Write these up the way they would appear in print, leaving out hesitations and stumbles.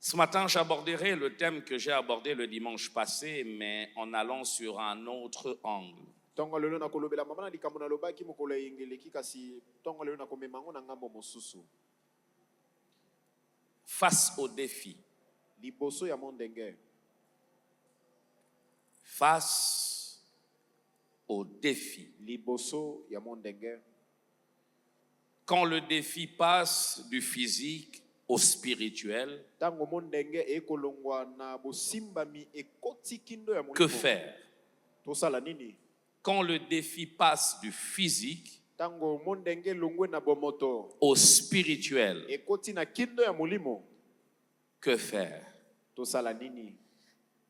Ce matin, j'aborderai le thème que j'ai abordé le dimanche passé, mais en allant sur un autre angle. Face au défi. Face au défi. Quand le défi passe du physique au spirituel, que faire? Quand le défi passe du physique au spirituel, que faire?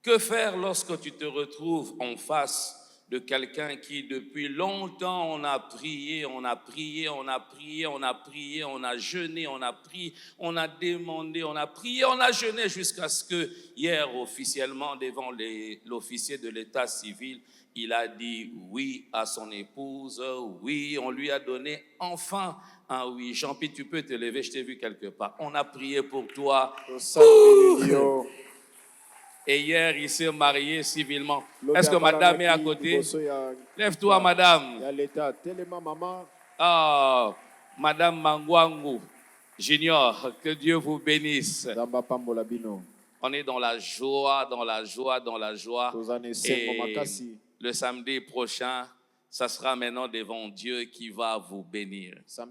Que faire lorsque tu te retrouves en face de quelqu'un qui depuis longtemps on a prié, on a prié, on a prié, on a prié, on a jeûné, on a prié, on a demandé, on a prié, on a jeûné jusqu'à ce que hier officiellement devant l'officier de l'état civil, il a dit oui à son épouse, oui, on lui a donné enfin un oui. Jean-Pierre, tu peux te lever, je t'ai vu quelque part. On a prié pour toi. Et hier, il s'est marié civilement. Est-ce que madame est à côté? Lève-toi, madame. Ah, madame Mangwangu Junior, que Dieu vous bénisse. On est dans la joie, dans la joie, dans la joie. Et le samedi prochain, ça sera maintenant devant Dieu qui va vous bénir. Vous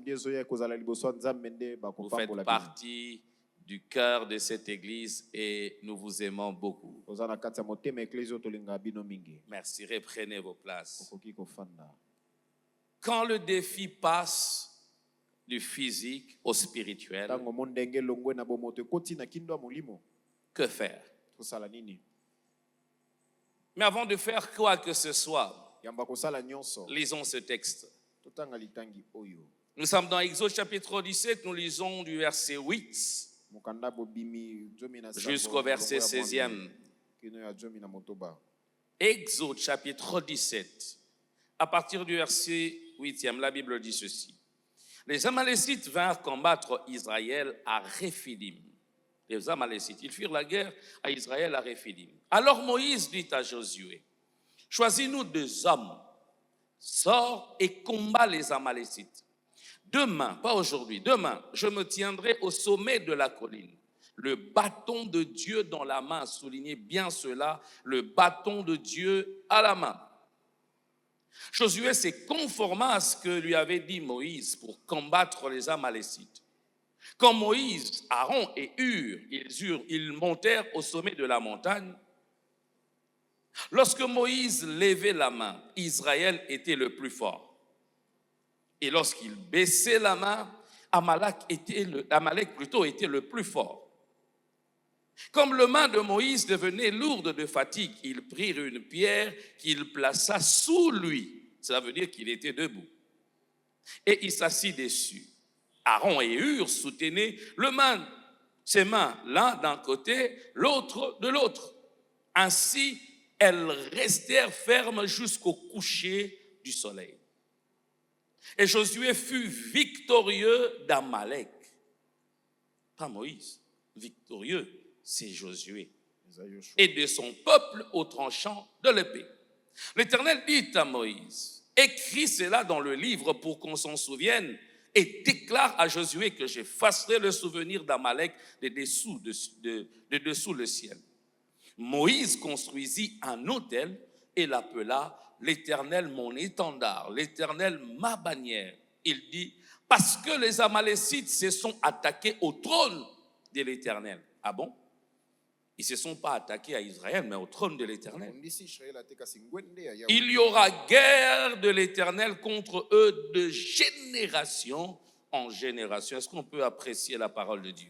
faites partie du cœur de cette église et nous vous aimons beaucoup. Merci, reprenez vos places. Quand le défi passe du physique au spirituel, que faire? Mais avant de faire quoi que ce soit, lisons ce texte. Nous sommes dans Exode chapitre 17, nous lisons du verset 8 jusqu'au verset 16e. Exode chapitre 17, à partir du verset 8e, la Bible dit ceci. Les Amalécites vinrent combattre Israël à Réphidim. Les Amalécites, ils firent la guerre à Israël à Réphidim. Alors Moïse dit à Josué, choisis-nous 2 hommes, sors et combats les Amalécites. Demain, pas aujourd'hui, demain, je me tiendrai au sommet de la colline, le bâton de Dieu dans la main. Soulignez bien cela, le bâton de Dieu à la main. Josué s'est conformé à ce que lui avait dit Moïse pour combattre les Amalécites. Quand Moïse, Aaron et Hur, ils montèrent au sommet de la montagne. Lorsque Moïse levait la main, Israël était le plus fort. Et lorsqu'il baissait la main, Amalek était le plus fort. Comme le main de Moïse devenait lourde de fatigue, ils prirent une pierre qu'il plaça sous lui. Cela veut dire qu'il était debout. Et il s'assit dessus. Aaron et Hur soutenaient ses mains, l'un d'un côté, l'autre de l'autre. Ainsi, elles restèrent fermes jusqu'au coucher du soleil. Et Josué fut victorieux d'Amalek. Pas Moïse, victorieux, c'est Josué. Et de son peuple au tranchant de l'épée. L'Éternel dit à Moïse, écris cela dans le livre pour qu'on s'en souvienne et déclare à Josué que j'effacerai le souvenir d'Amalek de dessous le ciel. Moïse construisit un autel et l'appela l'Éternel mon étendard, l'Éternel ma bannière. Il dit, parce que les Amalécites se sont attaqués au trône de l'Éternel. Ah bon? Ils ne se sont pas attaqués à Israël, mais au trône de l'Éternel. Il y aura guerre de l'Éternel contre eux de génération en génération. Est-ce qu'on peut apprécier la parole de Dieu?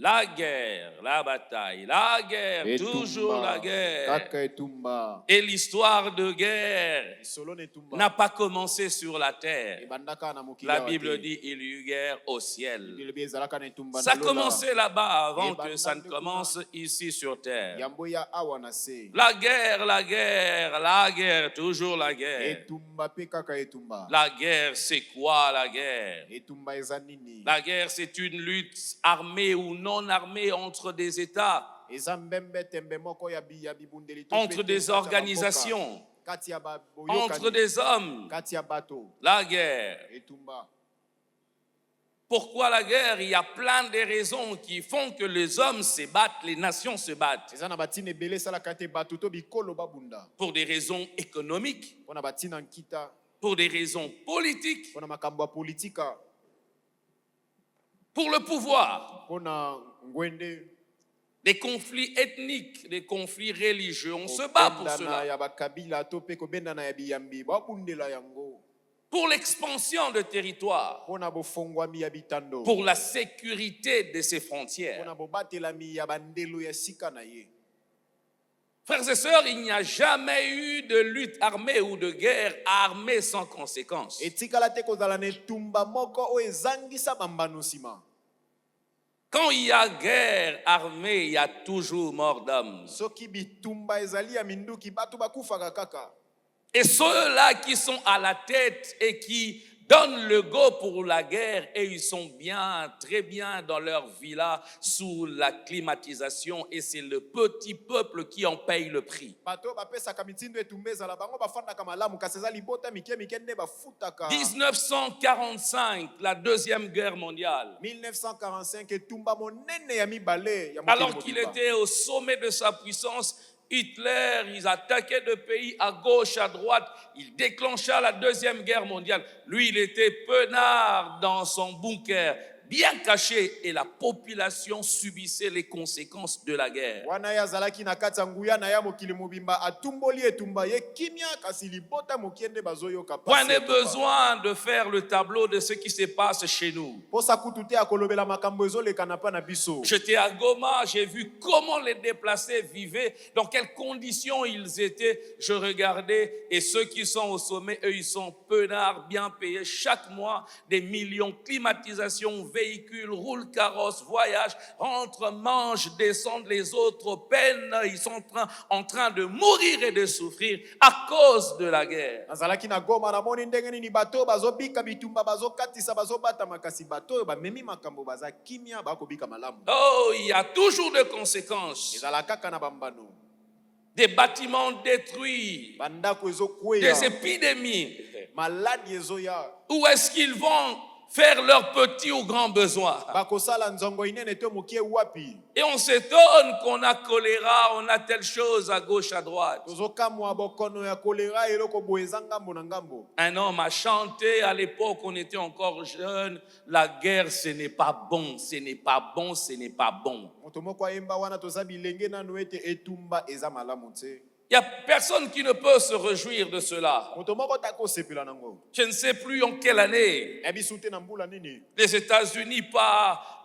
La guerre, la bataille, la guerre, toujours la guerre. kaka etumba Et l'histoire de guerre lisolo netumba n'a pas commencé sur la terre. ebandaka na mokili La awa te. Bible dit il y eut guerre au ciel. Bible ezalaka na etumba Ça na a lola. commencé là-bas avant Et que ça ne bandande commence ici sur terre. yambo ya awa na se La guerre, la guerre, la guerre, toujours la guerre. etumba pe kaka etumba La guerre, c'est quoi la guerre? etumba eza nini La guerre, c'est une lutte armée ou non armée entre des États, eza mbembe tembe moko ya bibundeli to entre pe des kati ya organisations, bamboka, kati ya entre des hommes. kati ya bato La guerre. etumba. Pourquoi la guerre? Il y a plein de raisons qui font que les hommes se battent, les nations se battent. eza na batina ebele esalaka te bato to bikolo babunda Pour des raisons économiques, mpo na batina nkita pour des raisons politiques, mpo na makambo ya politika pour le pouvoir, mpo na ngwende des conflits ethniques, des conflits religieux. On se bat pour kobendana cela. ya bakabila to mpe kobendana ya biyambi babundela yango Pour l'expansion de territoire, mpo na bofongwami ya bitando pour la sécurité de ses mpo frontières. na bobatelami ya bandelo ya sika na ye. Frères et sœurs, il n'y a jamais eu de lutte armée ou de guerre armée sans conséquence. etikala te kozala na etumba moko oyo ezangisa bambano nsima. Quand il y a guerre armée, il y a toujours mort d'hommes. soki bitumba ezali ya minduki bato bakufaka kaka. Et ceux-là qui sont à la tête et qui donnent le go pour la guerre, et ils sont bien, très bien dans leur villa sous la climatisation, et c'est le petit peuple qui en paye le prix. bato bapesaka mitindo etumba ezala bango bafandaka malamu kasi eza libota mike mike nde bafutaka. 1945, la deuxième guerre mondiale. 1945 etumba monene ya mibale ya mokili Alors qu'il mobimba. était au sommet de sa puissance, Hitler, ils attaquaient de pays à gauche, à droite. Il déclencha la deuxième guerre mondiale. Lui, il était peinard dans son bunker, bien caché, et la population subissait les conséquences de la guerre. wana ye azalaki na kati ya nguya na ya mokili mobimba atumboli etumba ye kimia kasi libota mokie nde bazoyoka pasi Point n'est etumba. besoin de faire le tableau de ce qui se passe chez nous. posa kutu te akolobela makambo ezolekana mpa na biso. J'étais à Goma, j'ai vu comment les déplacés vivaient, dans quelles conditions ils étaient. Je regardais, et ceux qui sont au sommet, eux, ils sont peinards, bien payés. Chaque mois, des millions, climatisation, véhicules, roulent carrosse, voyagent, rentrent, mangent, descendent, les autres peinent. Ils sont en train de mourir et de souffrir à cause de la guerre. nazalaki na Goma namoni ndenge nini bato bazobika bitumba bazokatisa bazobatama kasi bato oyo bamemi makambo baza kimia bakobika malamu. Oh, il y a toujours des conséquences. ezala kaka na bambano Des bâtiments détruits, bandako des ezokweya épidémies. maladi ezoya Où est-ce qu'ils vont faire leurs petits ou grands besoins? bakosala nzongo inene te mokie wapi. Et on s'étonne qu'on a choléra, on a telle chose à gauche, à droite. tozokamwa bokono ya kolera eloko boye eza ngambo na ngambo. Un homme a chanté à l'époque, on était encore jeunes, la guerre ce n'est pas bon, ce n'est pas bon, ce n'est pas bon. moto moko ayemba wana toza bilenge nanu ete etumba eza malamu te. Il n'y a personne qui ne peut se réjouir de cela. moto moko takosepela nango Je ne sais plus en quelle année, yabisu te na mbula nini les États-Unis par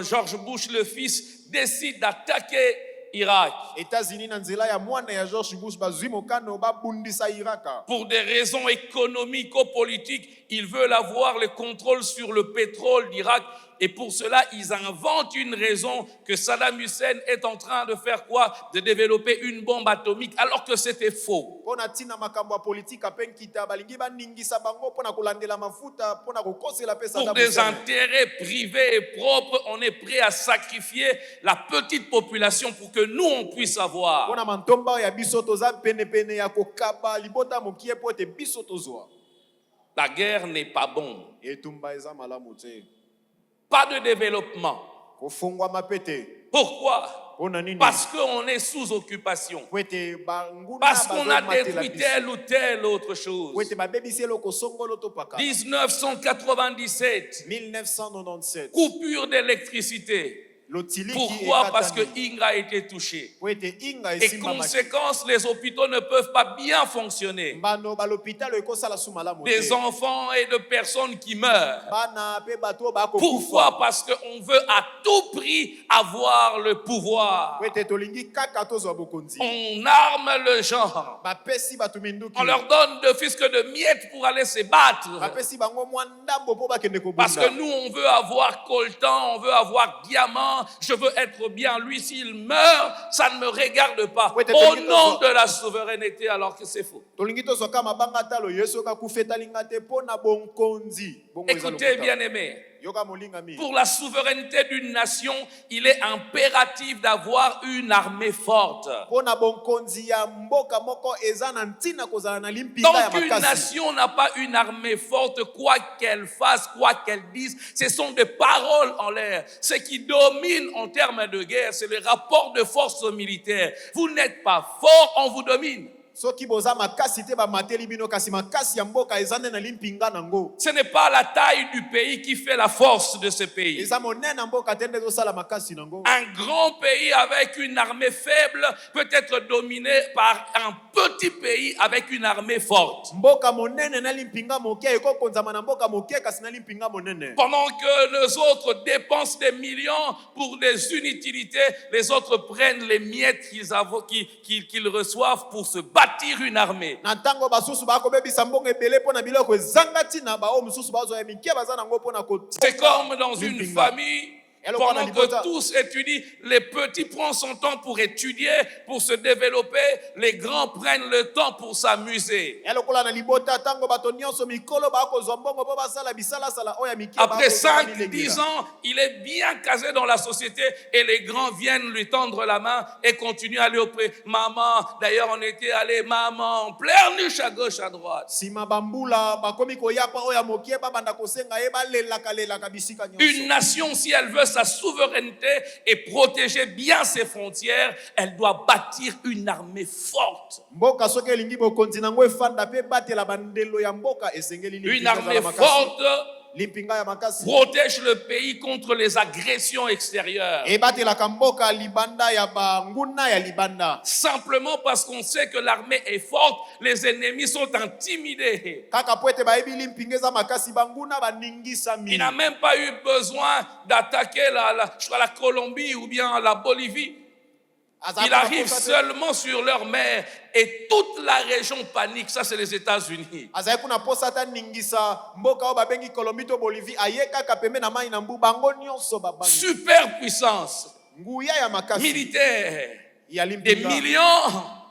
George Bush le fils décident d'attaquer Irak. États-Unis na nzela ya mwana ya George Bush bazwi mokano babundisa Iraka. Pour des raisons économico-politiques, ils veulent avoir le contrôle sur le pétrole d'Irak. Et pour cela, ils inventent une raison que Saddam Hussein est en train de faire quoi? De développer une bombe atomique, alors que c'était faux. Pona tina makambo ya politika penkita balingi baningisa bango pona kolandela mafuta pona kokosela pesa Pour des intérêts privés et propres, on est prêt à sacrifier la petite population pour que nous, on puisse avoir. pona mantomba ya biso toza pene pene ya kokaba libota mokie po ete biso tozwa. La guerre n'est pas bon. etumba eza malamu te. Pas de développement. kofungwa mapete. Pourquoi? pona nini? Parce qu'on est sous occupation. po ete banguna Parce qu'on a bazomatela détruit biso. telle ou telle autre chose. po ete babebisi eloko songolo to paka. 1997, 1997 coupure d'électricité. Pourquoi? Parce que Inga a été touché. Et conséquence, les hôpitaux ne peuvent pas bien fonctionner. Des enfants et de personnes qui meurent. Pourquoi? Parce qu'on veut à tout prix avoir le pouvoir. On arme le genre. On leur donne de fils que de miettes pour aller se battre. Parce que nous, on veut avoir coltan, on veut avoir diamant. Je veux être bien. Lui, s'il meurt, ça ne me regarde pas. Au nom de la souveraineté, alors que c'est faux. Écoutez, bien-aimés. Pour la souveraineté d'une nation, il est impératif d'avoir une armée forte. Donc une nation n'a pas une armée forte, quoi qu'elle fasse, quoi qu'elle dise, ce sont des paroles en l'air. Ce qui domine en termes de guerre, c'est le rapport de force militaire. Vous n'êtes pas fort, on vous domine. Ce n'est pas la taille du pays qui fait la force de ce pays. Un grand pays avec une armée faible peut être dominé par un petit pays avec une armée forte. Pendant que les autres dépensent des millions pour des inutilités, les autres prennent les miettes qu'ils reçoivent pour se bâtir une armée. C'est comme dans une famille. Pendant que tous étudient, les petits prennent son temps pour étudier, pour se développer. Les grands prennent le temps pour s'amuser. Après 5-10 ans, il est bien casé dans la société et les grands viennent lui tendre la main et continuent à lui auprès. Maman, d'ailleurs on était allé, maman, pleurniche à gauche, à droite. Une nation, si elle veut sa souveraineté et protéger bien ses frontières, elle doit bâtir une armée forte. Une armée forte protège le pays contre les agressions extérieures. Simplement parce qu'on sait que l'armée est forte, les ennemis sont intimidés. Il n'a même pas eu besoin d'attaquer la Colombie ou bien la Bolivie. Il arrive seulement sur leur mer et toute la région panique. Ça, c'est les États-Unis. Super puissance militaire. Des millions.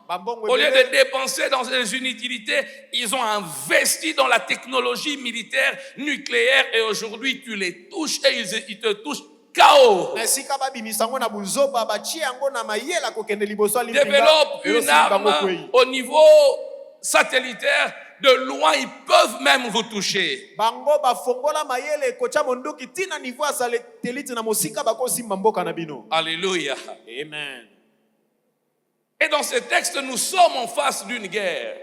Au lieu de dépenser dans les inutilités, ils ont investi dans la technologie militaire nucléaire et aujourd'hui, tu les touches et ils te touchent. KO. Développe une arme au niveau satellitaire. De loin, ils peuvent même vous toucher. Alléluia. Amen. Et dans ce texte, nous sommes en face d'une guerre.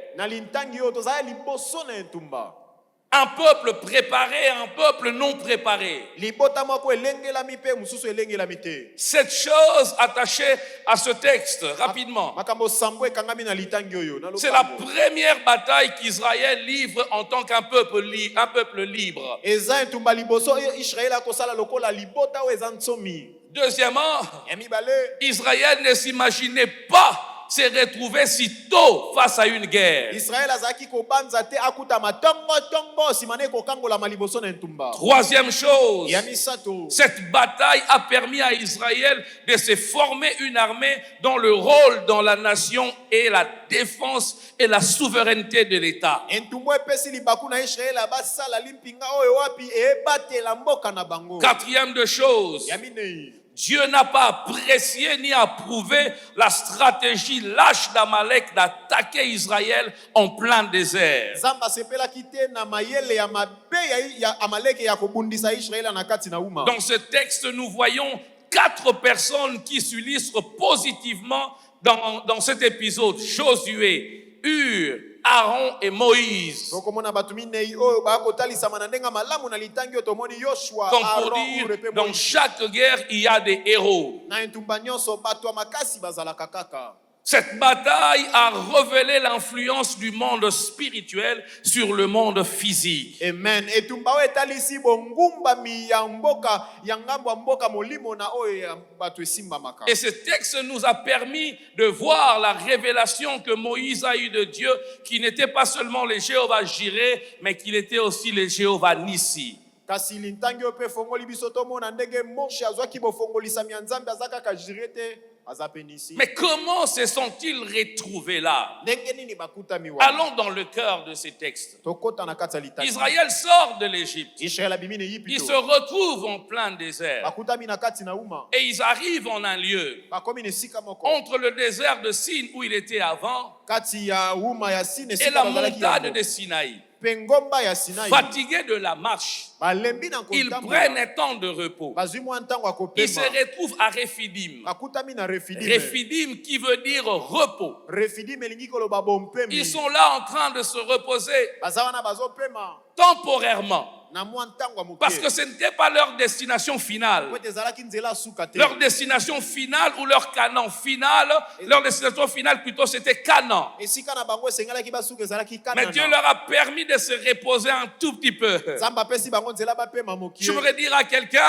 Un peuple préparé, un peuple non préparé. Cette chose attachée à ce texte, rapidement. C'est la première bataille qu'Israël livre en tant qu'un peuple, libre. Deuxièmement, Israël ne s'imaginait pas se retrouver si tôt face à une guerre. Troisième chose, cette bataille a permis à Israël de se former une armée dont le rôle dans la nation est la défense et la souveraineté de l'État. Quatrième de choses, Dieu n'a pas apprécié ni approuvé la stratégie lâche d'Amalek d'attaquer Israël en plein désert. Dans ce texte, nous voyons 4 personnes qui s'illustrent positivement dans cet épisode. Josué, Hur, Aaron et Moïse. tokomona bato minei oyo bakotalisama na ndenga malamu na litangi oyo tomoni Yoshua, Comme pour Aaron, dire, Ure pe dans Moïse. chaque guerre, il y a des héros. Na entumba nyonso bato ya makasi bazalaka kaka. Cette bataille a révélé l'influence du monde spirituel sur le monde physique. Amen. Etumba oyo etalisi bongumbami ya mboka ya ngambo ya mboka molimo na oyo ya bato esimbamaka. Et ce texte nous a permis de voir la révélation que Moïse a eue de Dieu, qui n'était pas seulement le Jéhovah Jireh, mais qu'il était aussi le Jéhovah Nissi. Kasi lintangi oyo pe fongoli biso tomona ndenge Moshe azwaki bofongolisami ya Nzambe aza kaka Jireh te, aza pe Nissi. Mais comment se sont-ils retrouvés là? Ndenge nini bakutami wana? Allons dans le cœur de ces textes. Tokota na kati ya litangi. Israël sort de l'Égypte. Israël abimi ne Ils Yipito. se retrouvent en plein désert. Bakutami na kati na uma. Et ils arrivent en un lieu. Bakomi ne sika moko. Entre le désert de Sin où il était avant Kati ya uma ya Sine et sika la bazalaki montagne yango. de Sinaï. Pengomba ya Sinai. Fatigués de la marche, Balembi na ils kontambola. prennent un temps de repos. Bazwi mwa ntango ya Ils se kopema. retrouvent à Rephidim. Bakutami na Refidim. Rephidim qui veut dire repos. Refidim elingi koloba bompemi. Ils sont là en train de se reposer Baza wana bazopema temporairement. na mwa ntango ya moke. Parce que ce n'était pas leur destination finale. Po ete ezalaki nzela suka te. Leur destination finale ou leur Canaan final, leur destination finale plutôt c'était Canaan. Esika na bango esengelaki basuka ezalaki Mais Kanana. Dieu leur a permis de se reposer un tout petit peu. Nzambe apesi bango nzela bapema mokie. Je voudrais dire à quelqu'un,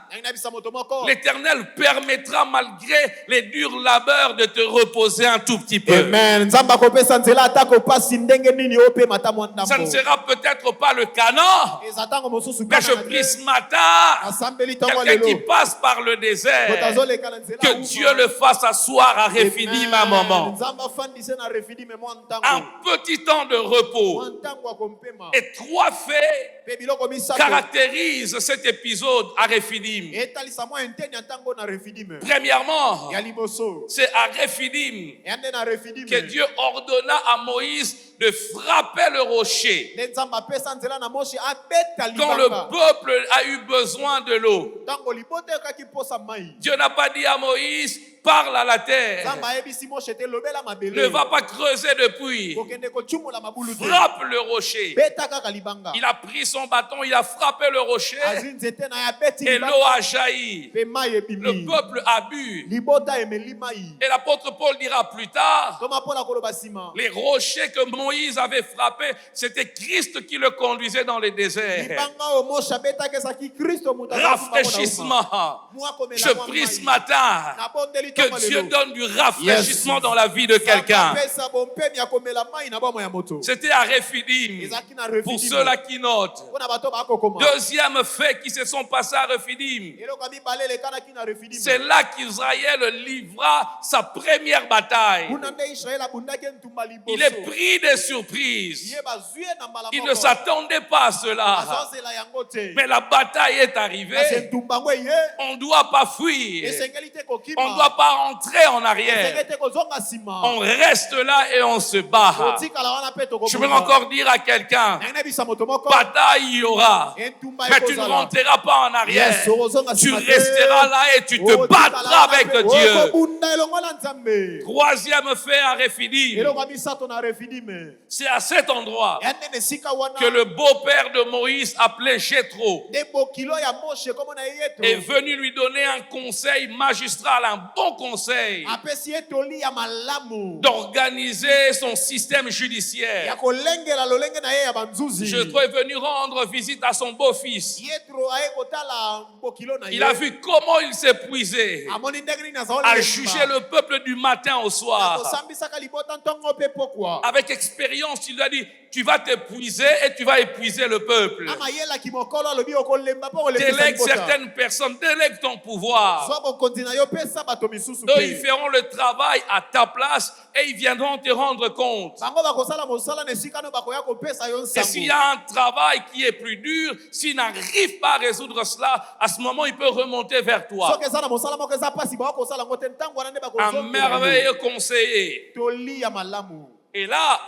Nangi nayebisa moto moko. l'Éternel permettra malgré les durs labeurs de te reposer un tout petit peu. Amen. Nzambe akopesa nzela atako pasi ndenge nini opema ata mwa Ça ne ndambo. sera peut-être pas le Canaan, Eza ntango mosusu mais je Kanana prie te. ce matin, Asambeli ntango quelqu'un qui lelo. passe par le désert, Moto azoleka na nzela que uma. Dieu le fasse asseoir à Rephidim un moment. Nzambe afandise na Refidim mwa ntango. Un petit temps de repos. Mwa ntango ya kompema. Et trois faits Pe biloko misato. caractérisent cet épisode à Rephidim. Etalisa mwa enteni ya ntango na Refidim. Premièrement, Ya liboso. c'est à Rephidim Yande na Refidim. que Dieu ordonna à Moïse de frapper le rocher. Nde Nzambe apesa nzela na Moshe abeta Quand le libanga. peuple a eu besoin de l'eau, Ntango libota ekaki posa mai. Dieu n'a pas dit à Moïse, parle à la terre, Nzambe ayebisi Moshe te lobela mabele. ne va pas creuser de puits, Kokende kochumula mabulu te. frappe le rocher. Beta kaka libanga. Il a pris son bâton, il a frappé le rocher Azwi nzete na ya beti et l'eau libanga. a jailli. Pe mai Le ebimi. peuple a bu. Libota emeli mai. Et l'apôtre Paul dira plus tard, Toma mpona koloba nsima. les rochers que Moïse avait frappés, c'était Christ qui le conduisait dans le désert. Libanga oyo Moshe abetaki ezalaki Kristo moto azalaki bango na uma. Rafraîchissement. Mwa komela Je mwa prie mai. ce matin Nabondeli que ntango Dieu lelo. donne du rafraîchissement Yes. dans la vie de quelqu'un. Nzambe apesa bompemi ya komela mai na bomo ya moto. C'était à Rephidim. Ezalaki na Pour Refidim. ceux-là qui notent. Mpona bato bakokoma. Deuxième fait qui se sont passés à Rephidim. Eloko ya mibale elekanaki na Refidim. C'est là qu'Israël livra sa première bataille. Kuna nde Israel abundaki ntumba Il est liboso. pris de surprise. Ye bazwi na mbala Il moko. ne s'attendait pas à cela. Azozela yango te. Mais la bataille est Kasi arrivée. ntumba ngo eye. On ne doit pas fuir. Esengeli te On kokima. ne doit pas rentrer en arrière. Esengeli te kozonga nsima. On reste là et on se bat. Kotikala wana pe tokobunda. Je veux encore dire à quelqu'un, Nangi nayebisa moto moko. bataille il y aura. Entumba Mais tu ne ekozala. rentreras pas en arrière. Yes, ozonga Tu nsima te. resteras là et tu te Otikala battras wana avec pe. Dieu. Okobunda elongo na Nzambe. Troisième fait à Rephidim, Eloko ya misato na Refidim. c'est à cet endroit Yande na esika wana. que le beau-père de Moïse, appelé Jéthro, Nde bokilo ya Moshe kombo na ye Yetro. est venu lui donner un conseil magistral, un bon conseil Apesi ye toli ya malamu. d'organiser son système Ya judiciaire. kolengela lolenge na ye ya banzuzi. Jéthro est venu rendre visite à son beau-fils. Yetro aye kotala bokilo na ye. Il a vu comment il s'épuisait Amoni ndenge nini azali à juger le peuple du matin au soir. Kosambisaka libota ntongo pe pokwa. Avec expérience, il lui a dit, tu vas t'épuiser et tu vas épuiser le peuple. Amayelaki mokolo alobi okolemba po kolepesa Délègue libota. certaines personnes, délègue ton pouvoir. Zwa bokonzi na yo pesa bato misusu Eux, ils pe. feront le travail à ta place et ils viendront te rendre compte. Bango bakosala mosala na esika no bakoya kopesa yo Et s'il y nsango. a un travail qui est plus dur, s'il n'arrive pas à résoudre cela, à ce moment, il peut remonter vers toi. Soki eza na mosala moko eza pasi bakosala ngo te ntango wana nde Un bakozongela yo. merveilleux conseiller. Toli ya malamu. Et là,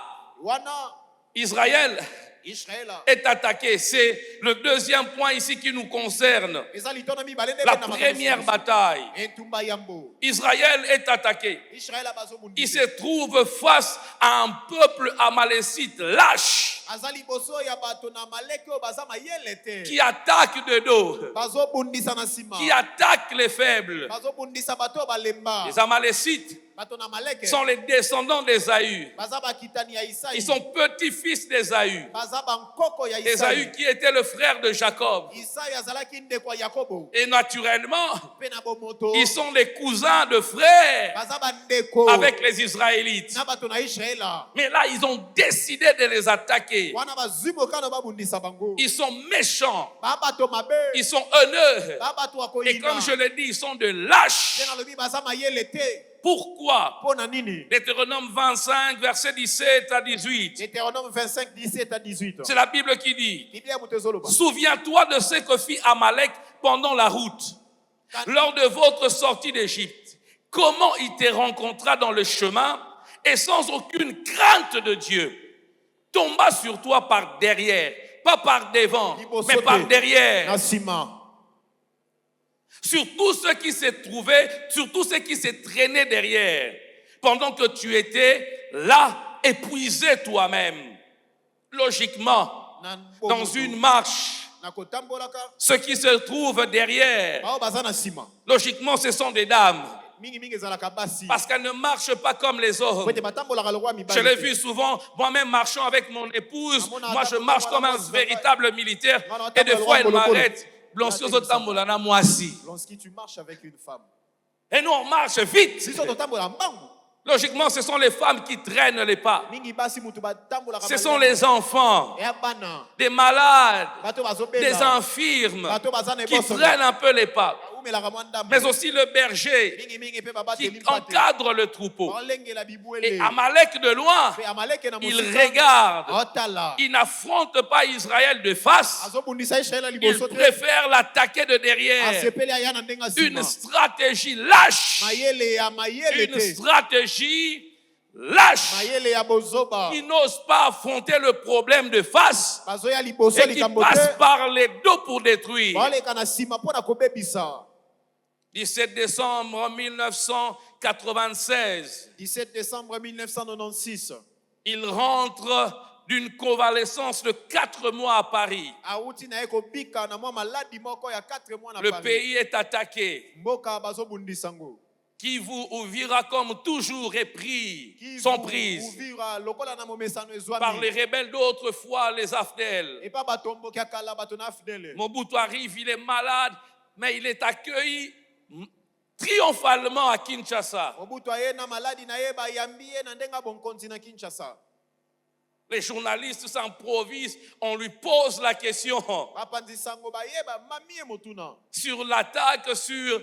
Wana Israël Israel est attaqué. C'est le deuxième point ici qui nous concerne. eza litono mibale nde La bena première makambo bataille. etumba yambo Israël est attaqué. Israel Il bazobundisa se trouve face à un peuple amalécite lâche aza liboso ya bato na maleke oyo baza mayele te qui attaque de dos, bazobundisa na nsima qui attaque les faibles. bazobundisa bato oyo balemba Les Amalécites bato na maleke sont les descendants d'Ésaü. baza bakitani ya Isaï Ils sont petits-fils d'Ésaü. baza bankoko ya Ésaü Isaï qui était le frère de Jacob. Isaï azalaki ndeko ya Yakobo Et naturellement, mpe na bomoto ils sont les cousins de frères baza bandeko avec les Israélites. na bato na Israela Mais là, ils ont décidé de les attaquer. wana bazwi mokano babundisa bango Ils sont méchants. babato mabe Ils sont haineux. babato ya Et comme koyina je l'ai dit, ils sont de lâches. nde nalobi baza mayele te Pourquoi? mpo na nini Deutéronome 25, verset 17 à 18. Deutéronome 25 17 à 18 C'est la Bible qui dit: biblia ya moto ezoloba souviens-toi de ce que fit Amalek pendant la route, lors de votre sortie d'Égypte. Comment il te rencontra dans le chemin et sans aucune crainte de Dieu, tomba sur toi par derrière, pas par devant, mais par derrière. na nsima Sur tout ce qui s'est trouvé, sur tout ce qui s'est traîné derrière, pendant que tu étais là, épuisé toi-même. Logiquement, na dans une marche, na kotambolaka ce qui se trouve derrière, bao baza na nsima logiquement, ce sont des dames, mingimingi ezalaka basi parce qu'elles ne marchent pas comme les hommes. po ete batambolaka lokwa Je mibali l'ai te. vu souvent, moi-même marchant avec mon épouse, moi je marche comme un véritable militaire, et des fois elle m'arrête. Lorsque tu marches avec une femme Et nous on marche vite. biso totambola mbangu Logiquement, ce sont les femmes qui traînent les pas. mingi basi mutu batambolaka Ce sont les enfants, eya bana des malades, bato des bazobela infirmes bato baza na qui ebosono traînent un peu les pas. baumelaka mwa ndambo Mais aussi le berger mingimingi mpe qui babateli mpa te encadre le troupeau. baolengela Et bibuele Amalek de loin, mpe amaleke na il mosika regarde. aotala Il n'affronte pas Israël de face. azobundisa israel na Il liboso te préfère l'attaquer de derrière. asepeli aya na ndenge Une nsima stratégie lâche. mayele ya mayele Une te stratégie lâche mayele ya bozoba qui n'ose pas affronter le problème de face bazoya liboso et qui likambo passe te par les dos pour détruire. baoleka na nsima mpo na kobebisa 17 décembre 1996, 17 décembre 1996 il rentre d'une convalescence de 4 mois à Paris. auti na ye kobika na mwa maladi moko ya 4 mois na Le Paris pays est attaqué. mboka bazobundisa ngo Qui vous ouvira comme toujours et pris, Qui sont vous prises ouvira lokola na momesano par les ezwami rebelles d'autrefois, les AFDEL. epa batomboki ya kala bato na afdele Mobutu arrive, il est malade, mais il est accueilli triomphalement à Kinshasa. mobutu aye na maladi na ye bayambi ye na ndenge ya bonkonzi na Kinshasa Les journalistes s'improvisent, on lui pose la question bapanzisa ngo bayeba mami ye motuna sur l'attaque sur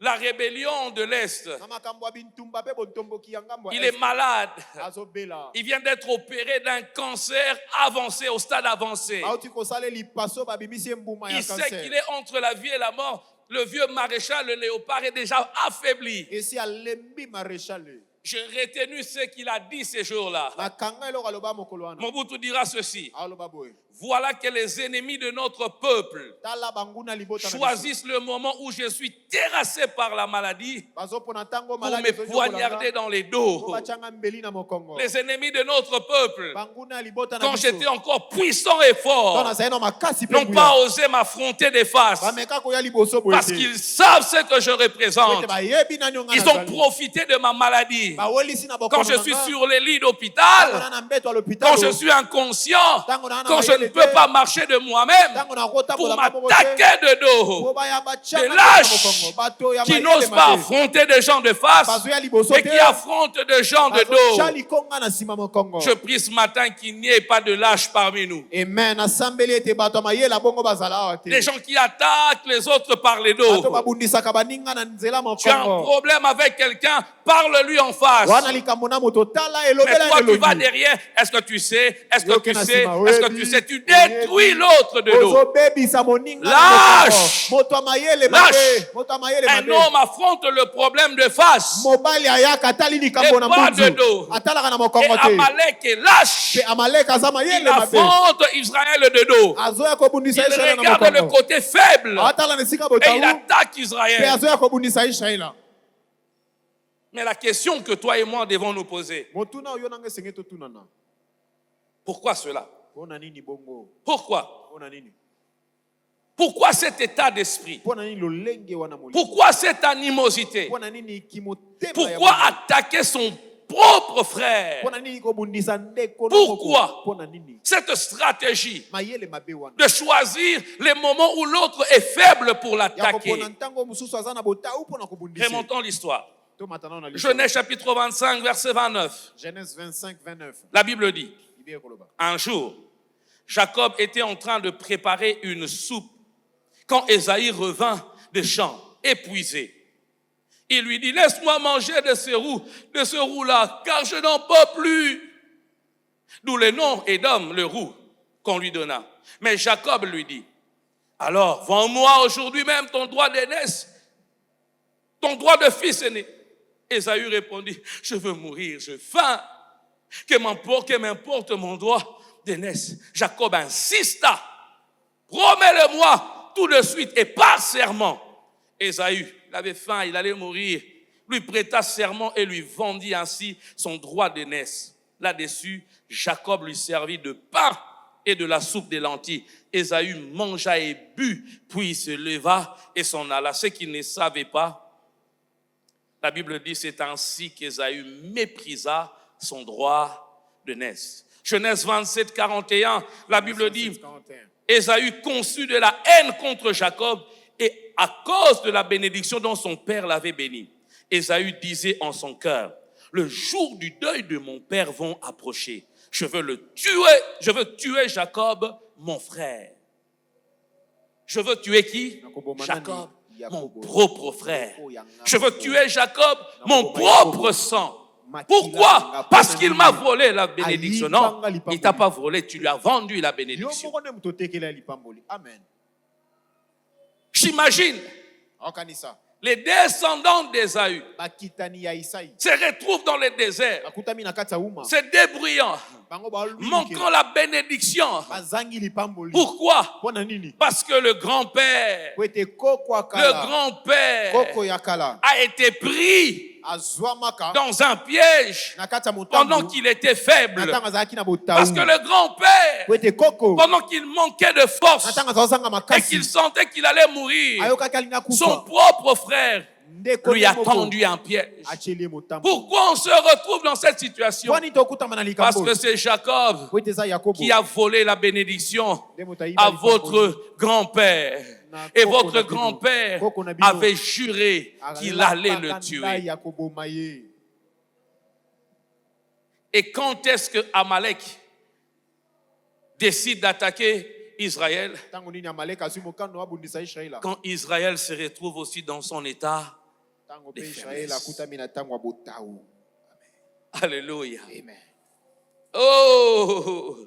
la rébellion de l'Est. na makambo ya bintumba mpe bontomboki ya ngambo Il ya est malade. azobela Il vient d'être opéré d'un cancer avancé, au stade avancé. bauti kosala lipaso babimisi ye mbuma ya Il sait cancer qu'il est entre la vie et la mort. Le vieux maréchal, le léopard, est déjà affaibli. esi alembi maréchale J'ai retenu ce qu'il a dit ces jours-là. nakanga eloko aloba mokolo wana Mobutu dira ceci: aloba boye voilà que les ennemis de notre peuple tala banguna libota na biso. choisissent le moment où je suis terrassé par la maladie bazopona ntango pour maladi me ezonyokolanga, poignarder dans les po dos. batianga mbeli na mokongo Les ennemis de notre peuple, banguna libota na quand biso j'étais encore puissant et to fort, nazali na makasi mpe n'ont nguya. pas osé m'affronter des faces bameka koya liboso boye parce te. qu'ils savent ce que je Po ete représente. bayebi nani onga Ils ont nazali. profité de ma maladie. bawelisi na Quand bokono je na suis nga, sur les lits ntango d'hôpital, na na mbeto ya l'hôpital, quand je suis inconscient, ntango na na quand je ne mayele peux te, pas marcher de moi-même, ntango na pour kotambola maboko te, m'attaquer de po dos, baya batianga des na lâches mokongo, bato ya qui mayele n'osent pas mabe. affronter des gens de face, bazoya liboso mais te, qui affrontent des gens de bazotya dos. likonga na nsima mokongo. Je prie ce matin qu'il n'y ait pas de lâches parmi nous. amen asambeli ete bato ya mayele bongo bazala awa te. Des gens qui attaquent les autres par les dos. bato babundisaka baninga na nzela Tu as un mokongo problème avec quelqu'un, parle-lui en face. wana likambo na moto tala Mais elobela toi, tu vas elongi derrière. Est-ce que tu sais? Est-ce que Yo tu ke na sais? nsima, Est-ce que oyebi, tu sais? Tu détruis oyebi. l'autre de dos. ozobebisa moninga na Lâche. moto ya mayele Lâche. mabe moto ya mayele Un mabe homme affronte le problème de face. mobali ayaka atali likambo Et na pas de mbunzu dos. atalaka na Et mokongo te Amalek est lâche. mpe amaleka aza Il mayele mabe affronte Israël de dos. azoya kobundisa Il israele na regarde le mokongo côté faible. atala na esika Et botawu il attaque mpe Israël. azoya kobundisa israele Mais la question que toi et moi devons nous poser, motuna oyo nanga esenge totunana pourquoi cela? mpona nini bongo Pourquoi? mpona nini Pourquoi cet état d'esprit? mpona nini lolenge wana molimo Pourquoi cette animosité? mpona nini kimotema Pourquoi attaquer son propre frère? mpona nini kobundisa ndeko na Pourquoi? moko? Mpona nini Cette stratégie mayele mabe wana de choisir les moments où l'autre est faible pour ya l'attaquer. kopona ntango mosusu aza na botawu mpona kobundisa Remontons l'histoire. tomatana na Genèse chapitre 25, verset 29. Genèse 25 29 La Bible dit, Ibie koloba. un jour, Jacob était en train de préparer une soupe quand Ésaü revint des champs, épuisé. Il lui dit, laisse-moi manger de ce roux-là, car je n'en peux plus. D'où le nom Édom, le roux, qu'on lui donna. Mais Jacob lui dit, alors, vends-moi aujourd'hui même ton droit d'aînesse, ton droit de fils aîné. Ésaü répondit, je veux mourir, j'ai faim. Que m'importe mon droit d'aînesse. Jacob insista, promets-le-moi tout de suite et par serment. Ésaü, il avait faim, il allait mourir, lui prêta serment et lui vendit ainsi son droit d'aînesse. Là-dessus, Jacob lui servit de pain et de la soupe des lentilles. Ésaü mangea et but, puis il se leva et s'en alla. Ce qu'il ne savait pas, la Bible dit, c'est ainsi qu'Ésaü méprisa son droit d'aînesse. Genèse 27, 41, la Bible dit, 41. Ésaü conçut de la haine contre Jacob et à cause de la bénédiction dont son père l'avait béni. Ésaü disait en son cœur, le jour du deuil de mon père vont approcher. Je veux tuer Jacob, mon frère. Je veux tuer qui? Jacob, mon propre frère. Je veux tuer Jacob, mon propre sang. Pourquoi? Parce qu'il m'a volé la bénédiction. Non, il ne t'a pas volé, tu lui as vendu la Yo bénédiction. moko nde moto otekela lipamboli amen J'imagine okanisa les descendants d'Ésaü bakitani ya Isaï se retrouvent dans le désert, bakutami na kati ya uma se débrouillant, bango balukela manquant la bénédiction. bazangi lipamboli Pourquoi? mpona nini Parce que le grand-père, po ete koko ya le kala grand-père koko ya kala a été pris azwamaka dans un piège na kati ya pendant motambu qu'il était faible. na ntango azalaki na Parce que botawu le grand-père, po ete koko pendant qu'il manquait de na force ntango azozanga et makasi qu'il sentait qu'il allait mourir, ayokaki alingi son akufa propre frère ndeko lui a moko tendu un piège. atyelie motambu Pourquoi on se retrouve dans cette situation? mponi tokutama na Parce likambo que c'est Jacob po ete eza yakobo qui a volé la bénédiction nde moto ayiba à lipamboli. votre grand-père. Na Et koko votre na bino. grand-père Koko na bino. avait juré qu'il allait le Alapaka tuer. ndai ya koboma ye. Et quand est-ce que Amalek décide d'attaquer Israël? Ntango nini amaleka azwi mokano abundisa israela Quand Israël se retrouve aussi dans son état. ntango mpe israela akutami na ntango ya botawu Alléluia. amen Oh!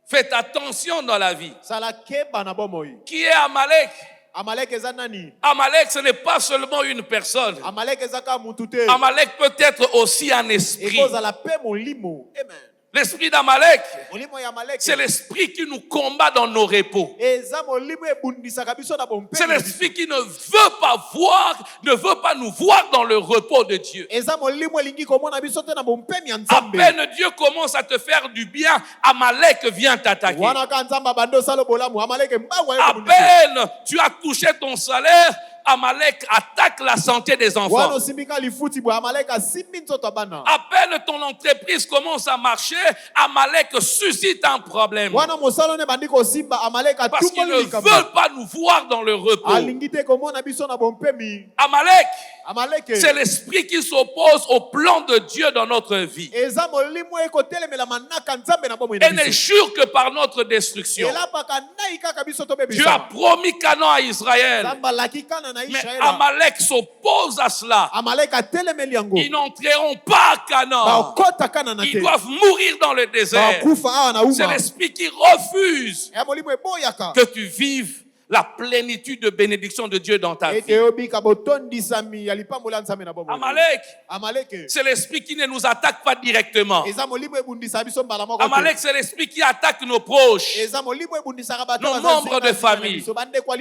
Faites attention dans la vie. sala keba na bomoi Qui est Amalek? amalek eza nani Amalek, ce n'est pas seulement une personne. amalek eza kaka mutu te Amalek peut être aussi un esprit. ekozala mpe molimo amen L'esprit d'Amalek, molimo ya amalek c'est l'esprit qui nous combat dans nos repos. eza molimo ebundisaka biso na bompeni C'est na biso. l'esprit qui ne veut pas nous voir dans le repos de Dieu. eza molimo elingi komona biso te na bompeni ya À nzambe peine Dieu commence à te faire du bien, Amalek vient t'attaquer. wana ka nzambe abandi osala bolamu amalek mbangu aye À kobundisa. peine tu as touché ton salaire, Amalek attaque la santé des wana enfants. osimbika lifuti boye amalek asimbi nzoto ya bana À peine ton entreprise commence à marcher, Amalek suscite un problème. wana mosala one bandi kosimba amalek Parce qu'il ne atumboli likambo veut pas nous voir dans le repos. alingi te komona biso na bompemi Amalek, amalek c'est l'esprit qui s'oppose au plan de Dieu dans notre vie eza molimo ekotelemela manaka nzambe na bomoi et na ne biso jure que par notre destruction. elapaka nai kaka biso Dieu a tobebisa promis Canaan à Israël. nzambe alaki kana na Mais Israël. Amalek s'oppose à cela. Amalek atelemeli yango. Ils n'entreront pas à Canaan. Baokota kana na Ils te. doivent mourir dans le désert. Bakufa awa na C'est uma. l'esprit qui refuse Ya molimo eboyaka. que tu vives la plénitude de bénédiction de Dieu dans ta vie. Ete obika botondisami ya lipambola nzambe na bomoi. Amalek, Amalek. c'est l'esprit qui ne nous attaque pas directement. Eza molimo ebundisa biso mbala moko. Amalek, c'est l'esprit qui attaque nos proches, Eza molimo ebundisaka bato nos membres de famille,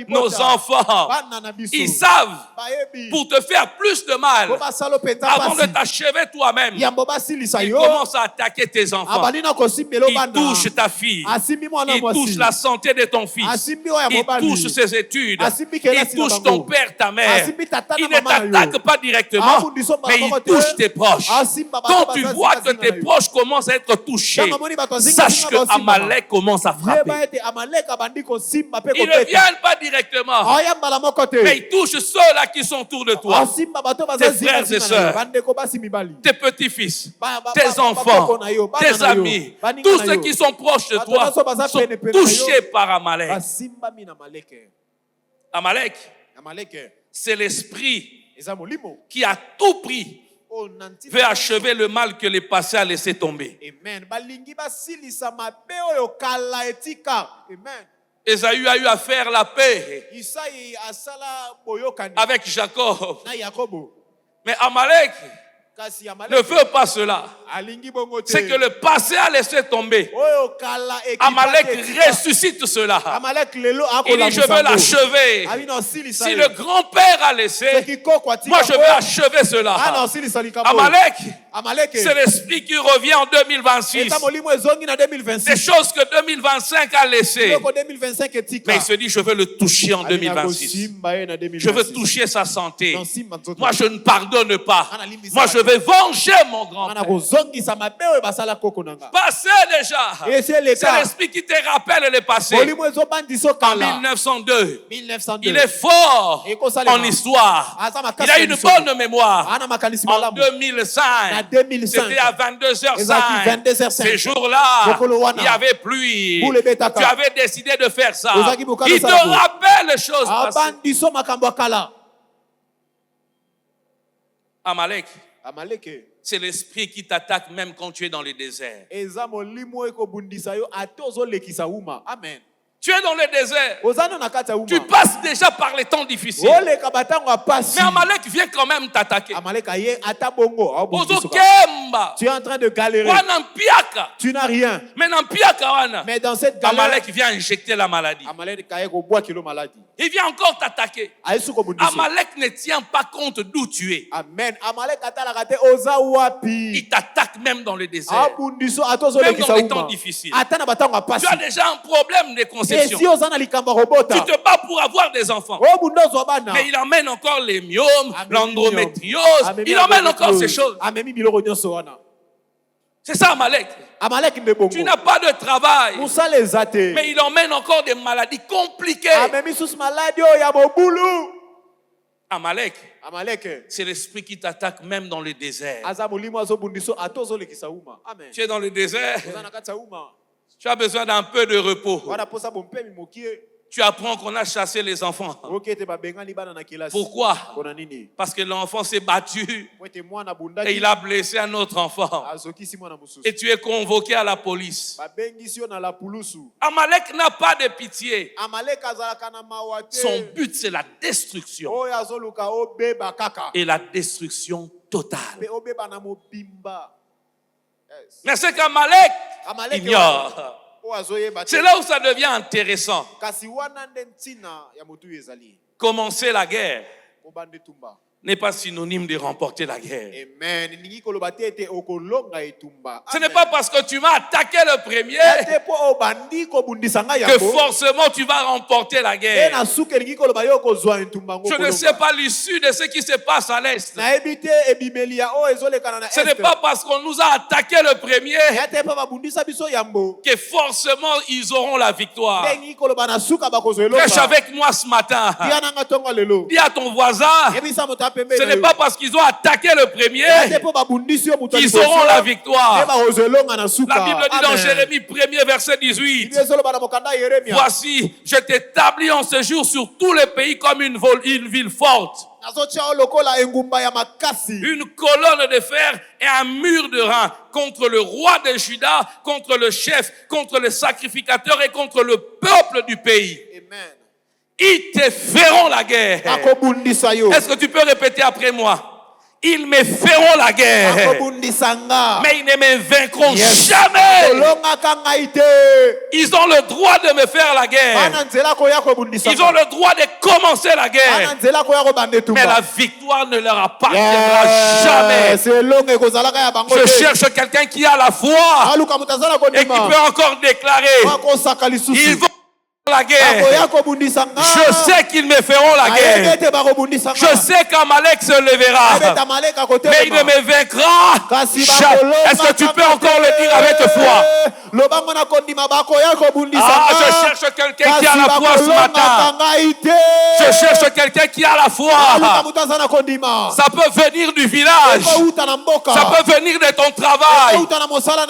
nos enfants. bana na biso. Ils savent Bayebi. pour te faire plus de mal Bo basalo penza avant de basi. t'achever toi-même. Yambo basilisa Ils yo. commencent à attaquer tes enfants. Abalina kosimbelo Ils banda. touchent ta fille. Asimbi mwana Ils mwasi. touchent la santé de ton fils. Asimbi oya Ils mobali. touchent ses études. Asimbi Ils kelasi na touchent bango. ton père, ta mère. Asimbi tata Ils na ne mama na yo. t'attaquent pas directement, Afundiso mais mama ils kote. touchent tes proches. Asimba bato Quand bazazi tu vois que bazina tes na yo. proches commencent à être touchés, Kama moni bato zinga sache zinga que basimba. Amalek commence à frapper. Yeba ete Amalek abandi kosimba pe Ils ne koteka. viennent pas directement, Aya mbala moko te. mais ils touchent ceux-là qui sont autour de toi. Asimba bato bazazi frères et sœurs. Bandeko basi mibali. Tes petits-fils, Ba- tes ba- enfants, bakoko na yo, bana tes na yo, amis, baninga tous na ceux yo. qui sont proches de Bato toi baso baza sont pene pene na yo. touchés par Amalek. Basimba mina Amalek. Amalek, Amalek. c'est l'esprit Eza molimo. qui à tout prix O nanti. veut achever le mal que le passé a laissé tomber. Amen. Balingi basilisa mabe oyo kala etika. Amen. Ésaü a eu à faire la paix Isaïe asala boyokani. avec Jacob. Na Yakobo. Mais Amalek Kasi ne Amalek. veut pas cela. Alingi bongo te. C'est que le passé a laissé tomber. Oyo kala ekipa Amalek etika. ressuscite cela. Amalek lelo Il akola dit, je veux l'achever. Abino silisa. Si le grand-père a laissé, moi je vais achever cela. Ah silisa likabo. Amalek, Amalek. c'est l'esprit qui revient en 2026. Eta molimo ezongi na Des 2026. choses que 2025 a laissées. Loko 2025 etika. Mais il se dit, je veux le toucher en Alinga 2026. kosimba ye na 2026. Je veux toucher sa santé. Non, simba nzoto. Moi, je ne pardonne pas. Ana limbisa Moi, je bato. vais venger mon Ana grand-père. kozongisa mabe oyo basala koko nanga. Passé déjà. Et c'est le C'est cas. l'esprit qui te rappelle le passé. Molimo ezobandisa En kala. 1902, 1902. il est fort Et kosalema. en histoire. Aza Il makasi a ya une biso. bonne mémoire. Ana makanisi En malamu. 2005, Na 2005. c'était à 22h05. Ezaki 22h05. Ces jours-là, Mokolo wana. il y avait pluie. Boule betaka. Tu avais décidé de faire ça. Ozaki bokalo Il te sala bo. rappelle les choses passées. Abandiso makambo ya kala. Amalek, Amalek. c'est l'esprit qui t'attaque même quand tu es dans le désert. Eza molimo ekobundisa yo ate ozolekisa uma. Amen. Tu es dans le désert. Ozana na kati ya uma. Tu passes déjà par les temps difficiles. Oleka batango ya pasi. Mais Amalek vient quand même t'attaquer. Amalek aye ata bongo. Ozo kemba. Tu es en train de galérer. Wana mpiaka. Tu n'as rien. Mais dans mpiaka wana. Mais dans cette galère, Amalek vient injecter la maladie. Amalek kaye ko bois kilo maladie. Il vient encore t'attaquer. Ayesu ko bundiso. Amalek ne tient pas compte d'où tu es. Amen. Amalek atala kate oza wapi. Il t'attaque même dans le désert. Abundiso atozo Même lekisa dans les uma. temps difficiles. Ata na batango ya pasi. Tu as déjà un problème de Et conception. si ozana likambo robota. Tu te bats pour avoir des enfants. Obundozo bana. Mais il emmène encore les myomes, Amemi l'endométriose. Amemi Il emmène encore endométriose. ces choses. Amemi biloko nyonso wana. C'est ça Amalek. Amalek nde bongo. Tu n'as pas de travail. Musala ezate. Mais il emmène encore des maladies compliquées. Amemi sus maladi oyo ya mobulu. Amalek, Amalek. c'est l'esprit qui t'attaque même dans le désert. Aza molimo azobundiso atozo lekisa uma. Amen. Tu es dans le désert, Ozana kati ya uma. tu as besoin d'un peu de repos. Wana posa bompemi mokie. Tu apprends qu'on a chassé les enfants. Okete babengani bana na kelasi. Pourquoi? Kona nini? Parce que l'enfant s'est battu Mwete mwana et bundaki. il a blessé un autre enfant. Azokisi mwana mususu. Et tu es convoqué à la police. Babengisi yo na la pulusu. Amalek n'a pas de pitié. Amalek azalaka na mawa te. Son but, c'est la destruction. Oyo azoluka obeba kaka. Et la destruction totale. Pe obeba na mobimba. Yes. Mais c'est qu'Amalek Amalek ignore. oyo azoyeba te. C'est là où ça devient intéressant. Kasi wana nde ntina ya motu ezali. Commencer la guerre Obande tumba. n'est pas synonyme de remporter la guerre. Amen. Ningi koloba te ete okolonga etumba. Ce n'est pas parce que tu m'as attaqué le premier Ate po obandi kobundisa ngai que yango. forcément tu vas remporter la E guerre. na suke ningi koloba yo kozwa etumba ngo Je ne kolonga. sais pas l'issue de ce qui se passe à l'Est. Nayebi te ebimeli ya oyo ezolekana na Ce n'est est. pas parce qu'on nous a attaqué le premier Ate pa babundisa biso yambo. que forcément ils auront la victoire. Ndengi koloba na suka bakozwa Prêche elonga. avec moi ce matin. Dia nanga tonga lelo. Dis à ton voisin, Ebisa moto Ce n'est pas parce qu'ils ont attaqué le premier qu'ils auront la victoire. La Bible dit dans Jérémie 1er verset 18, voici, je t'établis en ce jour sur tous les pays comme une ville forte. Une colonne de fer et un mur de rein contre le roi de Juda, contre le chef, contre le sacrificateur et contre le peuple du pays. Amen. Ils te feront la guerre. Est-ce que tu peux répéter après moi? Ils me feront la guerre, mais ils ne me vaincront jamais. Ils ont le droit de me faire la guerre. Ils ont le droit de commencer la guerre, mais la victoire ne leur appartiendra jamais. Je cherche quelqu'un qui a la foi et qui peut encore déclarer, ils vont la guerre. Je sais qu'ils me feront la guerre. Je sais qu'Amalek se levera, mais il ne me vaincra jamais. Est-ce que tu peux encore le dire avec foi? Ah, je cherche quelqu'un qui a la foi ce matin. Je cherche quelqu'un qui a la foi. Ça peut venir du village, ça peut venir de ton travail,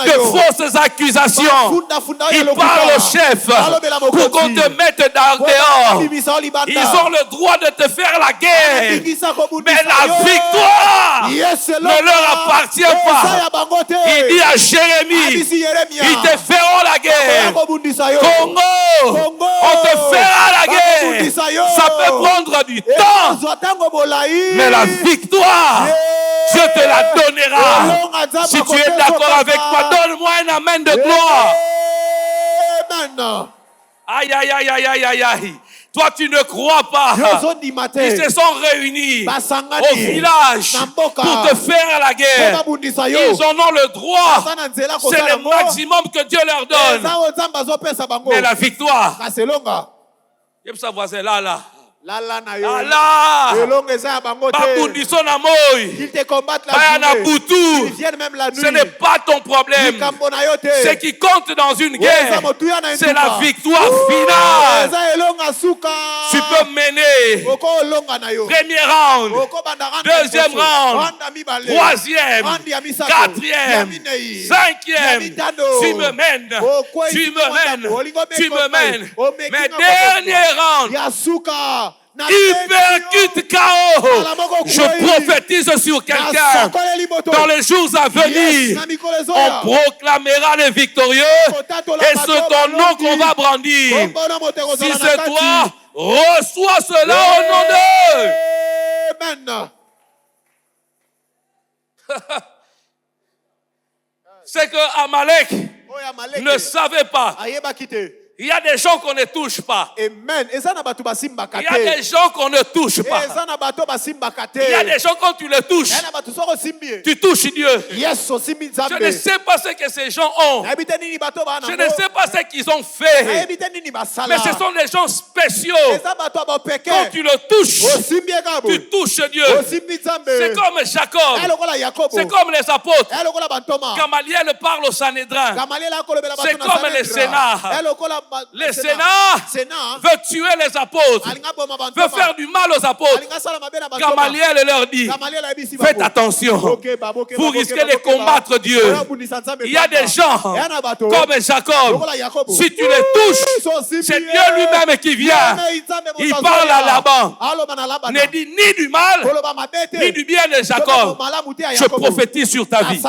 de fausses accusations. Il parle au chef pour qu'on te mette dehors. Ils ont le droit de te faire la guerre, mais la victoire ne leur appartient pas. Il dit à Jérémie, ils te feront la guerre. Congo, on te fera la guerre. Ça peut prendre du temps, mais la victoire, Dieu te la donnera. Si tu es d'accord avec moi, donne-moi un amen de gloire. Aïe, aïe, aïe, aïe, aïe, aïe, aïe. Toi, tu ne crois pas. Ils se sont réunis au village pour te faire la guerre. Ils en ont le droit. C'est le maximum que Dieu leur donne. Mais la victoire, sa voisin là, là. Babundiso na moi, bayana butu. Ce n'est pas ton problème. Ce qui compte dans une guerre, c'est la victoire finale. Tu peux mener premier round, deuxième round, troisième, quatrième, cinquième. Tu me mènes, tu me mènes, tu me mènes. Mais dernier round, il percute KO. Je prophétise sur quelqu'un. Dans les jours à venir, on proclamera les victorieux et c'est ton nom qu'on va brandir. Si c'est toi, reçois cela au nom d'eux. C'est que Amalek ne savait pas. Il y a des gens qu'on ne touche pas. Amen. Il y a des gens qu'on ne touche pas. Il y a des gens quand tu les touches, tu touches Dieu. Je ne sais pas ce que ces gens ont. Je ne sais pas ce qu'ils ont fait. Mais ce sont des gens spéciaux. Quand tu le touches, tu touches Dieu. C'est comme Jacob. C'est comme les apôtres. Gamaliel parle au Sanhédrin. C'est comme le Sénat. Le Sénat veut tuer les apôtres, veut faire du mal aux apôtres. Gamaliel leur dit, faites attention, vous risquez de combattre Dieu. Il y a des gens comme Jacob, si tu les touches, c'est Dieu lui-même qui vient. Il parle à Laban, ne dit ni du mal, ni du bien de Jacob. Je prophétise sur ta vie.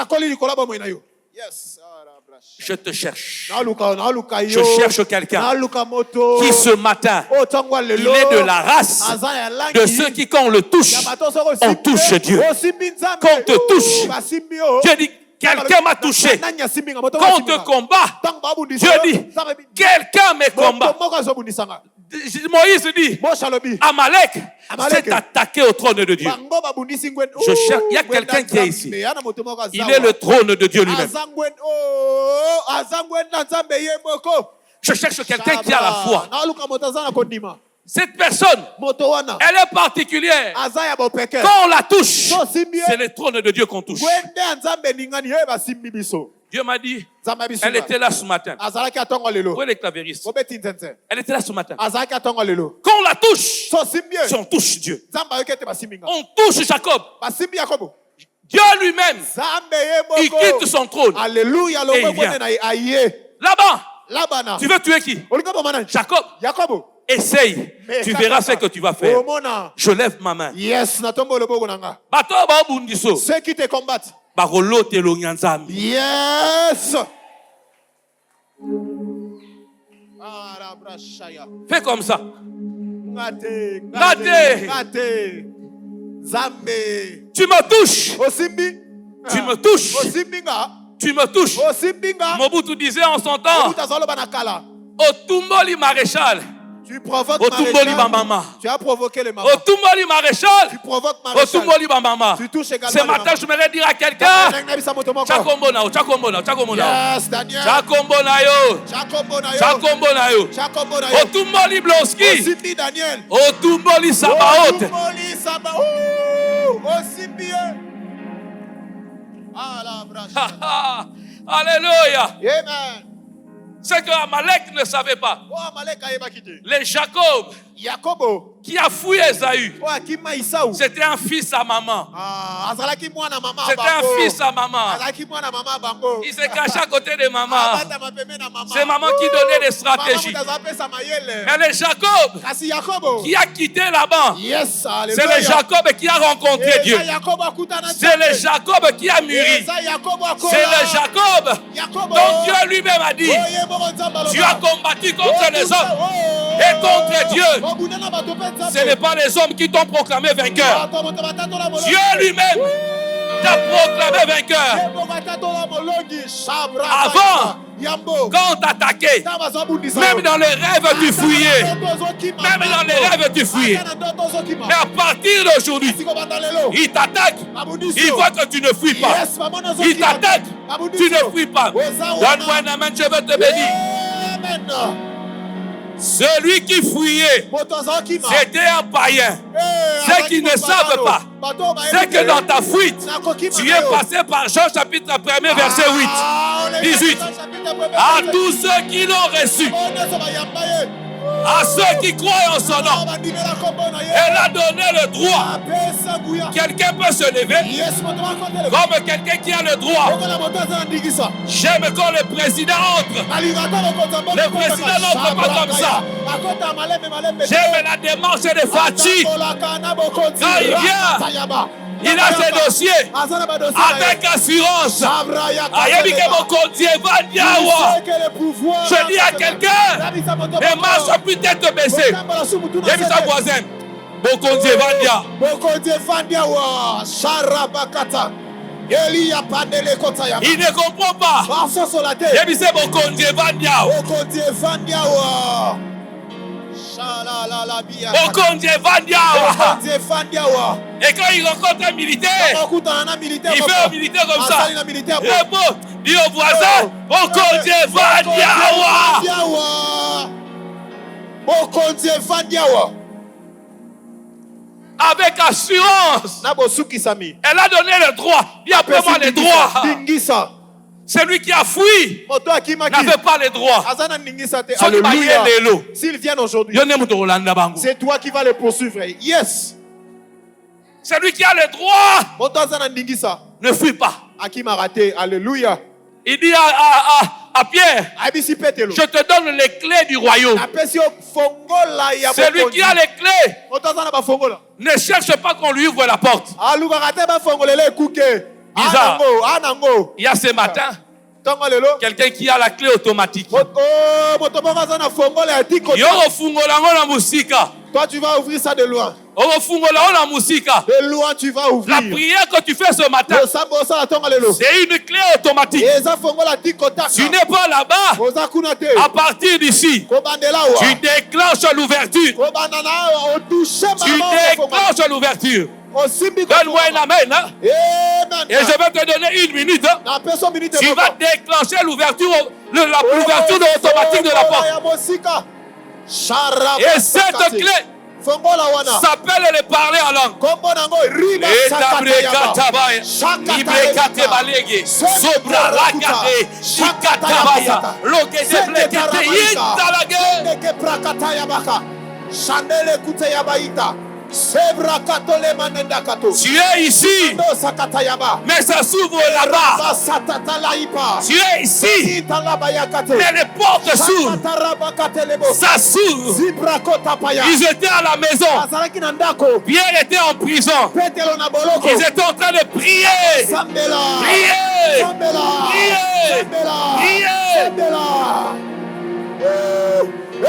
Je te cherche. Je cherche quelqu'un qui ce matin, il est de la race de ceux qui quand on le touche, on touche Dieu. Quand on te touche, Dieu dit, quelqu'un m'a touché. Quand on te combat, Dieu dit, quelqu'un me combat. Moïse dit, Amalek s'est attaqué au trône de Dieu. Je cherche, il y a quelqu'un qui est ici. Il est le trône de Dieu lui-même. Je cherche quelqu'un qui a la foi. Cette personne, elle est particulière. Quand on la touche, c'est le trône de Dieu qu'on touche. Dieu m'a dit, Nzambe abisunga. elle était là ce matin. Azalaki atongo Où lelo. est le clavériste? Obeti nzenze. Elle était là ce matin. Azalaki atongo lelo. Quand on la touche, So simbi. si on touche Dieu, Nzambe ayokete basimbinga. on touche Jacob. Basimbi Yakobo. Dieu lui-même, Nzambe ye il moko. quitte son trône. Alléluia, Et il lobo vient. kwene na aye. Là-bas, Labana. tu veux tuer qui? Olinga bomana. Jacob. Yakobo. Essaye. Mais Tu kaka verras ce ça. que tu vas faire. Omona. Je lève ma main. Yes, natombo loboko nanga. Bato ba bundiso. Ceux qui te combattent. Barolo te lo nyanzambi. Yes. Arabrashaya. Fais comme ça. Ngate. Ngate. Ngate. Zambe. Tu me touches. Osimbi. Tu me touches. Osimbinga. Tu me touches. Osimbinga. Mobutu disait en son temps, Obutazalo banakala. Otumboli maréchal. Tu provoques Otumboli maréchal. bamama. Tu as provoqué le maman. Otumboli maréchal. Tu provoques maréchal. Otumboli bamama. Tu touches également Ce les matin, mamans. je voudrais dire à quelqu'un, Chakombo Chakombo na yo, Chakombo na yo, Chakombo na yo. Yes, Daniel. Chakombo na yo. Chakombo na yo. Chakombo na yo. Chakombo na yo. Otumboli Blonski. Osimbi Daniel. Otumboli Sabaoth. Otumboli Sabaoth. Osimbi. Ah la bracha. Alléluia. Amen. C'est que Amalek ne savait pas. Oh Amalek ayeba kite. Les Jacob Yakobo. qui a fouillé Esaü, Oh akima Isaou. c'était un fils à maman. Ah, azalaki mwana mama C'était un fils à maman. Azalaki mwana mama bango. Il se cachait à côté de maman. Abata mapembe na mama. C'est maman qui donnait des stratégies. Mama mutazapesa mayele. Mais les Jacob Kasi Yakobo. qui a quitté Laban, Yes, c'est alléluia. le Jacob qui a rencontré Dieu. Yakobo akutana C'est le Jacob qui a mûri. C'est le Jacob dont Dieu lui-même a dit, tu as combattu contre les hommes et contre Dieu. Ce n'est pas les hommes qui t'ont proclamé vainqueur. Dieu lui-même t'a proclamé vainqueur. Avant, quand on t'attaquait, même dans les rêves tu fouillais. Même dans les rêves tu fouillais. Mais à partir d'aujourd'hui, il t'attaque. Il voit que tu ne fuis pas. Il t'attaque. Tu ne fuis pas. Donne-moi un amen, je veux te bénir. Celui qui fouillait, c'était un païen. Ceux qui ne savent pas, c'est que dans ta fuite, tu es passé par Jean chapitre 1er verset 8, 18. À tous ceux qui l'ont reçu, à ceux qui croient en son nom, elle a donné le droit. Quelqu'un peut se lever comme quelqu'un qui a le droit. J'aime quand le président entre. Le président n'entre pas comme ça. J'aime la démarche de Fachi. Quand il vient, il a ses dossiers avec assurance. Je dis à quelqu'un, ne marche plus tête baissée. J'ai vu sa voisine. Il ne comprend pas. J'ai vu et quand il rencontre un militaire, il fait un militaire comme ça. Et bon, dit au voisin, avec assurance, elle a donné le droit. Bien après moi les droits. Celui qui a fui n'avait pas les droits. Alléluia. S'ils viennent aujourd'hui, c'est toi qui vas les poursuivre. Yes. Celui qui a les droits ne fuit pas. Alléluia. Il dit à Pierre, je te donne les clés du royaume. Celui qui a les clés ne cherche pas qu'on lui ouvre la porte. Bizarre. Il y a ce matin quelqu'un qui a la clé automatique. Toi, tu vas ouvrir ça de loin. De loin, tu vas ouvrir. La prière que tu fais ce matin, c'est une clé automatique. Tu n'es pas là-bas. À partir d'ici, tu déclenches l'ouverture. Tu déclenches l'ouverture. Donne-moi un amen. Hein? Et je vais te donner 1 minute. Hein? Tu vas déclencher l'ouverture automatique de la porte. Et cette clé fongola wana s'appelle le parler en langue. kombo nango riba Et sakatayaba tabrekata Ibrekate balege, sobra rakate, shikatabaya, logete blekete yitalage. Neke prakataya baka Chandele kute yabaita Sebra katole manenda kato. Tu es ici, mais ça s'ouvre là-bas. Tu es ici, mais les portes s'ouvrent. Ça s'ouvre. Ils étaient à la maison. Pierre était en prison. Ils étaient en train de prier. Prier. Prier.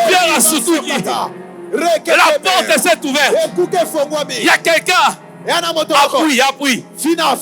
Pierre a soutenu. La porte s'est ouverte. Il y a quelqu'un. Appuie, appuie. Fina.